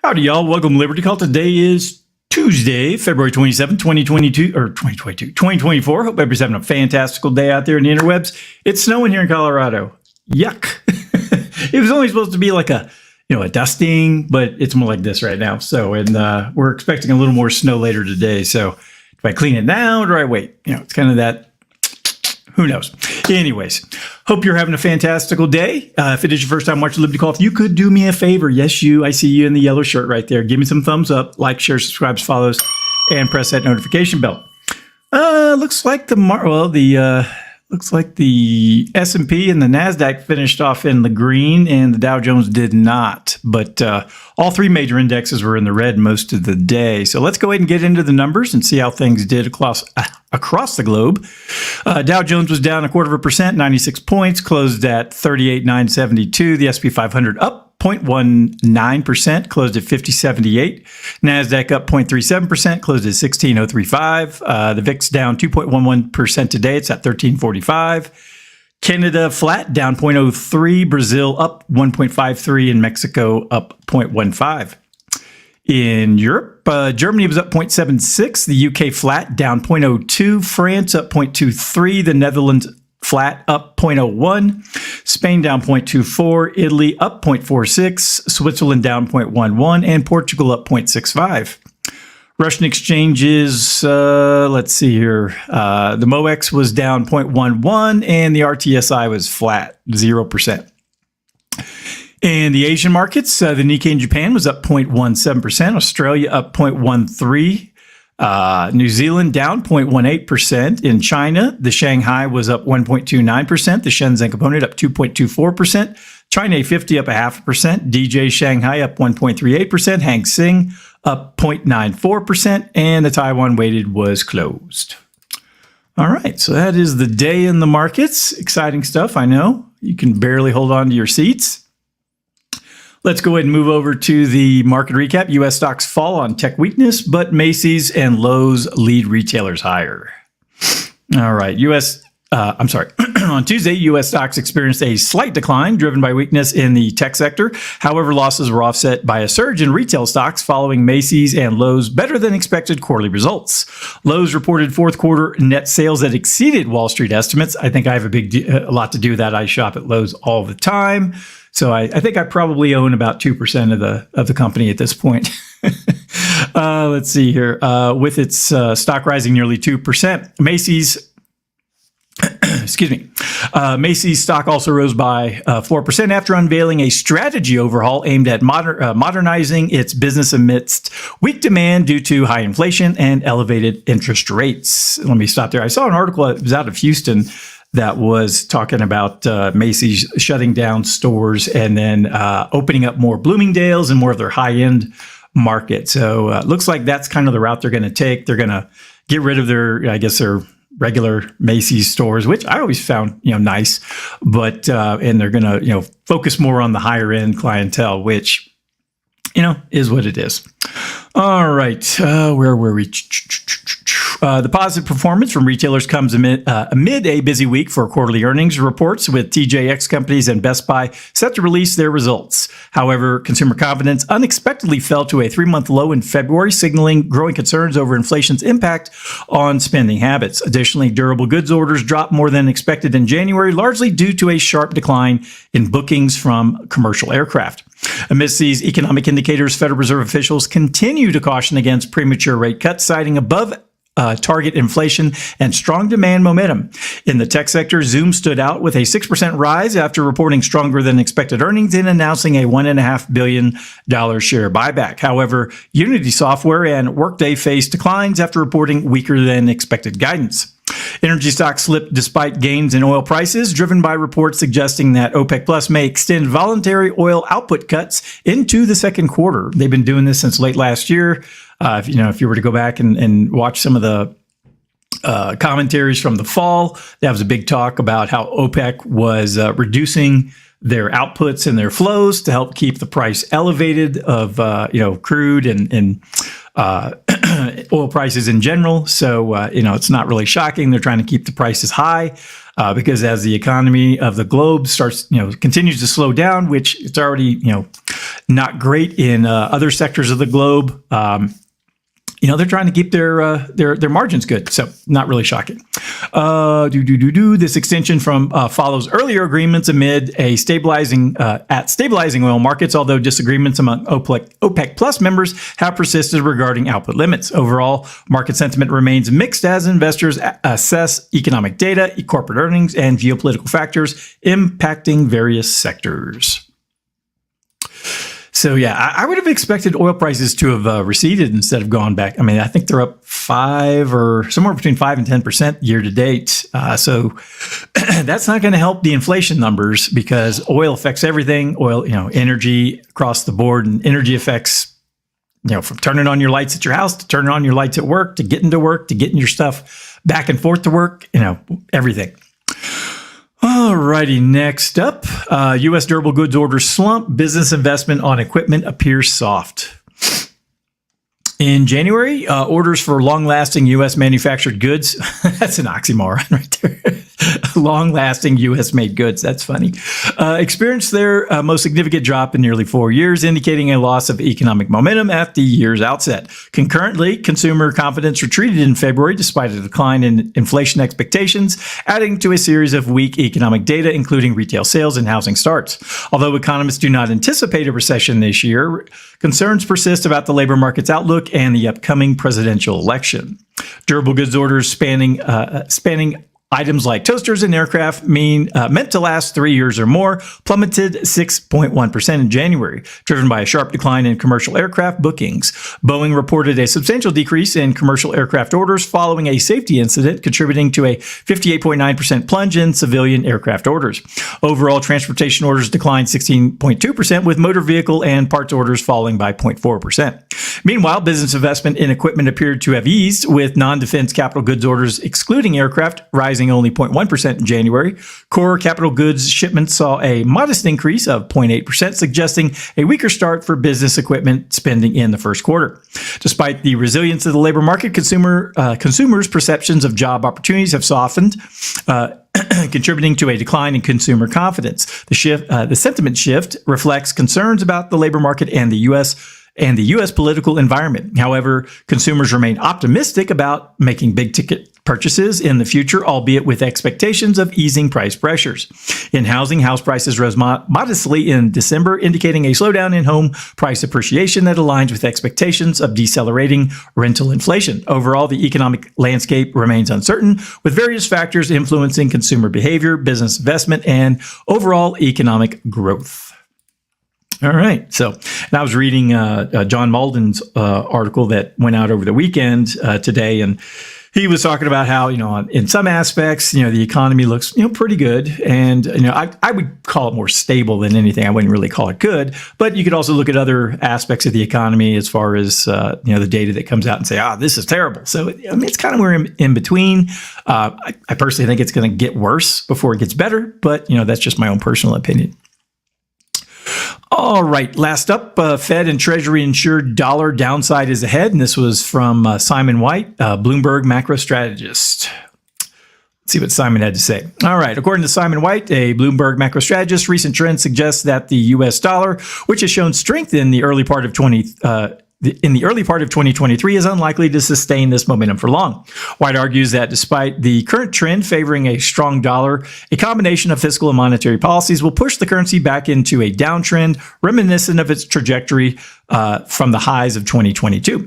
Howdy, y'all. Welcome to Liberty Call. Today is Tuesday, February 27, 2024. Hope everybody's having a fantastical day out there in the interwebs. It's snowing here in Colorado. Yuck. It was only supposed to be like a dusting, but it's more like this right now. So, and we're expecting a little more snow later today. So, do I clean it now or do I wait? It's kind of that. Who knows? Anyways, hope you're having a fantastical day. If it is your first time watching Liberty Call, if you could do me a favor, yes, I see you in the yellow shirt right there. Give me some thumbs up, like, share, subscribes, follows, and press that notification bell. Looks like the S&P and the NASDAQ finished off in the green and the Dow Jones did not. But all three major indexes were in the red most of the day. So let's go ahead and get into the numbers and see how things did across the globe. Dow Jones was down 0.25%, 96 points, closed at 38,972. The S&P 500 up 0.19%, closed at 5078. NASDAQ up 0.37%, closed at 16035. The VIX down 2.11% today. It's at 1345. Canada flat, down 0.03. Brazil up 1.53, and Mexico up 0.15. In Europe, Germany was up 0.76. The UK flat, down 0.02. France up 0.23. The Netherlands flat, up 0.01. Spain down 0.24. Italy up 0.46. Switzerland down 0.11. And Portugal up 0.65. Russian exchanges, let's see here. The MOEX was down 0.11 and the RTSI was flat, 0%. In the Asian markets, the Nikkei in Japan was up 0.17%. Australia up 0.13%. New Zealand down 0.18%. In China, the Shanghai was up 1.29%. The Shenzhen component up 2.24%. China 50 up 0.5%. DJ Shanghai up 1.38%. Hang Seng up 0.94%. And the Taiwan weighted was closed. All right, so that is the day in the markets. Exciting stuff, I know. You can barely hold on to your seats. Let's go ahead and move over to the market recap. U.S. stocks fall on tech weakness, but Macy's and Lowe's lead retailers higher. All right, on Tuesday, U.S. stocks experienced a slight decline driven by weakness in the tech sector. However, losses were offset by a surge in retail stocks following Macy's and Lowe's better than expected quarterly results. Lowe's reported fourth quarter net sales that exceeded Wall Street estimates. I think I have a lot to do with that. I shop at Lowe's all the time. So I think I probably own about 2% of the company at this point. Let's see here. With its stock rising nearly 2%, Macy's stock also rose by 4% after unveiling a strategy overhaul aimed at modernizing its business amidst weak demand due to high inflation and elevated interest rates. Let me stop there. I saw an article that was out of Houston that was talking about Macy's shutting down stores and then opening up more Bloomingdale's and more of their high-end market. So it looks like that's kind of the route they're going to take. They're going to get rid of their regular Macy's stores, which I always found, nice, but and they're going to, focus more on the higher end clientele, which, is what it is. All right. Where were we? The positive performance from retailers comes amid a busy week for quarterly earnings reports, with TJX companies and Best Buy set to release their results. However, consumer confidence unexpectedly fell to a 3-month low in February, signaling growing concerns over inflation's impact on spending habits. Additionally, durable goods orders dropped more than expected in January, largely due to a sharp decline in bookings from commercial aircraft. Amidst these economic indicators, Federal Reserve officials continue to caution against premature rate cuts, citing above target inflation and strong demand momentum. In the tech sector, Zoom stood out with a 6% rise after reporting stronger than expected earnings and announcing a $1.5 billion share buyback. However, Unity Software and Workday faced declines after reporting weaker than expected guidance. Energy stocks slipped despite gains in oil prices, driven by reports suggesting that OPEC Plus may extend voluntary oil output cuts into the second quarter. They've been doing this since late last year. If you were to go back and watch some of the commentaries from the fall, that was a big talk about how OPEC was reducing their outputs and their flows to help keep the price elevated of crude and oil prices in general. So it's not really shocking. They're trying to keep the prices high because as the economy of the globe continues to slow down, which it's already not great in other sectors of the globe. They're trying to keep their margins good, so not really shocking. This extension follows earlier agreements amid a stabilizing oil markets, although disagreements among OPEC Plus members have persisted regarding output limits. Overall, market sentiment remains mixed as investors assess economic data, corporate earnings, and geopolitical factors impacting various sectors. So, yeah, I would have expected oil prices to have receded instead of gone back. I mean, I think they're up 5 or somewhere between 5 and 10% year to date. So that's not going to help the inflation numbers because oil affects everything. Oil, energy across the board, and energy affects, from turning on your lights at your house to turning on your lights at work to getting to work to getting your stuff back and forth to work, everything. All righty, next up, U.S. durable goods orders slump. Business investment on equipment appears soft. In January, orders for long-lasting U.S. manufactured goods, that's an oxymoron right there. Long-lasting U.S.-made goods, that's funny, experienced their most significant drop in nearly 4 years, indicating a loss of economic momentum at the year's outset. Concurrently, consumer confidence retreated in February despite a decline in inflation expectations, adding to a series of weak economic data, including retail sales and housing starts. Although economists do not anticipate a recession this year, concerns persist about the labor market's outlook and the upcoming presidential election. Durable goods orders spanning items like toasters and aircraft meant to last 3 years or more plummeted 6.1% in January, driven by a sharp decline in commercial aircraft bookings. Boeing reported a substantial decrease in commercial aircraft orders following a safety incident, contributing to a 58.9% plunge in civilian aircraft orders. Overall, transportation orders declined 16.2%, with motor vehicle and parts orders falling by 0.4%. Meanwhile, business investment in equipment appeared to have eased, with non-defense capital goods orders, excluding aircraft, rising only 0.1% in January. Core capital goods shipments saw a modest increase of 0.8%, suggesting a weaker start for business equipment spending in the first quarter. Despite the resilience of the labor market, consumers' perceptions of job opportunities have softened, contributing to a decline in consumer confidence. The sentiment shift reflects concerns about the labor market and the U.S. political environment. However, consumers remain optimistic about making big-ticket purchases in the future, albeit with expectations of easing price pressures. In housing, house prices rose modestly in December, indicating a slowdown in home price appreciation that aligns with expectations of decelerating rental inflation. Overall, the economic landscape remains uncertain, with various factors influencing consumer behavior, business investment, and overall economic growth. All right. So, and I was reading John Malden's article that went out over the weekend today, and he was talking about how, in some aspects, the economy looks, pretty good. And, I would call it more stable than anything. I wouldn't really call it good. But you could also look at other aspects of the economy as far as, the data that comes out and say, this is terrible. So, it's kind of where in between. I personally think it's going to get worse before it gets better. But, that's just my own personal opinion. All right, last up, Fed and Treasury insured dollar downside is ahead. And this was from Simon White, Bloomberg macro strategist. Let's see what Simon had to say. All right, according to Simon White, a Bloomberg macro strategist, recent trends suggest that the U.S. dollar, which has shown strength in the early part of 2023, is unlikely to sustain this momentum for long. White argues that despite the current trend favoring a strong dollar, a combination of fiscal and monetary policies will push the currency back into a downtrend reminiscent of its trajectory from the highs of 2022.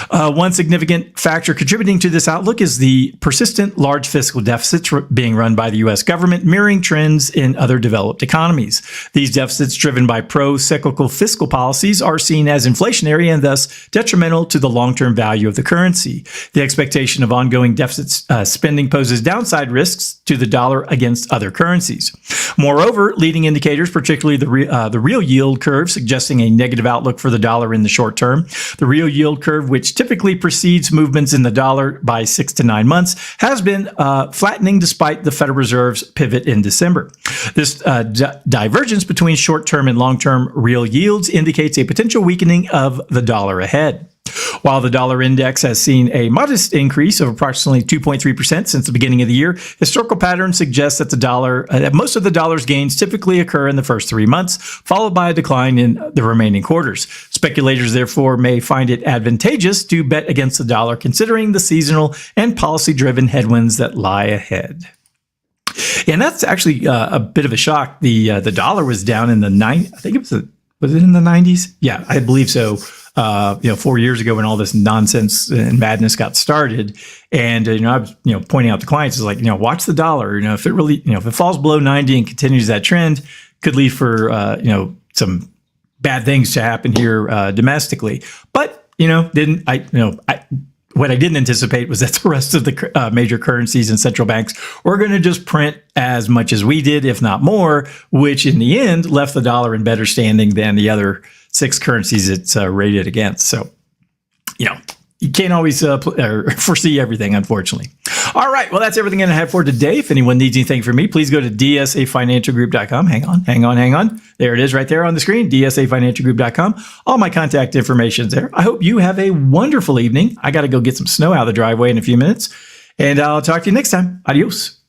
One significant factor contributing to this outlook is the persistent large fiscal deficits being run by the U.S. government, mirroring trends in other developed economies. These deficits, driven by pro-cyclical fiscal policies, are seen as inflationary and thus detrimental to the long-term value of the currency. The expectation of ongoing deficit spending poses downside risks to the dollar against other currencies. Moreover, leading indicators, particularly the real yield curve, suggesting a negative outlook for the dollar in the short term. The real yield curve, which typically precedes movements in the dollar by 6 to 9 months, has been flattening despite the Federal Reserve's pivot in December. This divergence between short-term and long-term real yields indicates a potential weakening of the dollar ahead. While the dollar index has seen a modest increase of approximately 2.3% since the beginning of the year, historical patterns suggest that that most of the dollar's gains typically occur in the first 3 months, followed by a decline in the remaining quarters. Speculators, therefore, may find it advantageous to bet against the dollar, considering the seasonal and policy-driven headwinds that lie ahead. And that's actually a bit of a shock. The dollar was down in the I think it was it in the 90s? Yeah, I believe so. 4 years ago when all this nonsense and madness got started, and I was pointing out to clients is like watch the dollar. If it really if it falls below 90 and continues that trend, could lead for some bad things to happen here domestically. But what I didn't anticipate was that the rest of the major currencies and central banks were going to just print as much as we did, if not more, which in the end left the dollar in better standing than the other 6 currencies it's rated against. So, you can't always foresee everything, unfortunately. All right. Well, that's everything I have for today. If anyone needs anything from me, please go to dsafinancialgroup.com. Hang on. There it is right there on the screen, dsafinancialgroup.com. All my contact information is there. I hope you have a wonderful evening. I got to go get some snow out of the driveway in a few minutes, and I'll talk to you next time. Adios.